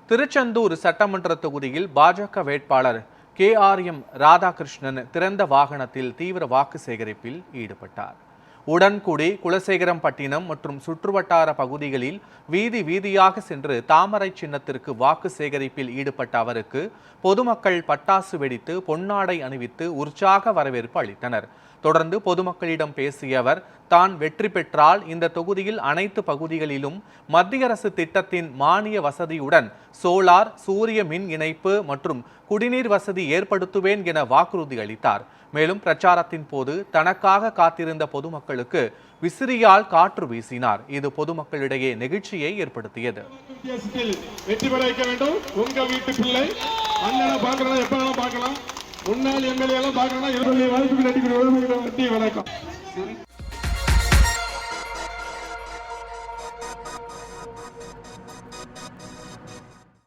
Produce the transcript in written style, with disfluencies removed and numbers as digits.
திருச்செந்தூர் சட்டமன்ற தொகுதியில் பாஜக வேட்பாளர் KRM ராதாகிருஷ்ணன் திறந்த வாகனத்தில் தீவிர வாக்கு சேகரிப்பில் ஈடுபட்டார். உடன்குடி, குலசேகரம்பட்டினம் மற்றும் சுற்றுவட்டார பகுதிகளில் வீதி வீதியாக சென்று தாமரை சின்னத்திற்கு வாக்கு சேகரிப்பில் ஈடுபட்ட அவருக்கு பொதுமக்கள் பட்டாசு வெடித்து பொன்னாடை அணிவித்து உற்சாக வரவேற்பு அளித்தனர். தொடர்ந்து பொதுமக்களிடம் பேசிய அவர், தான் வெற்றி பெற்றால் இந்த தொகுதியில் அனைத்து பகுதிகளிலும் மத்திய அரசு திட்டத்தின் மானிய வசதியுடன் சோலார், சூரிய மின் இணைப்பு மற்றும் குடிநீர் வசதி ஏற்படுத்துவேன் என வாக்குறுதி அளித்தார். மேலும் பிரச்சாரத்தின் போது தனக்காக காத்திருந்த பொதுமக்களுக்கு விசிறியால் காற்று வீசினார். இது பொதுமக்களிடையே நெகிழ்ச்சியை ஏற்படுத்தியது. வெற்றி பெற வைக்க வேண்டும். உங்க வீட்டு பிள்ளை அண்ணனை பார்க்கலாம், எப்ப பார்க்கலாம். முன்னாள் எம்எல்ஏ எல்லாம் பார்க்கலாம். 20 வாய்ப்புகள் வணக்கம்.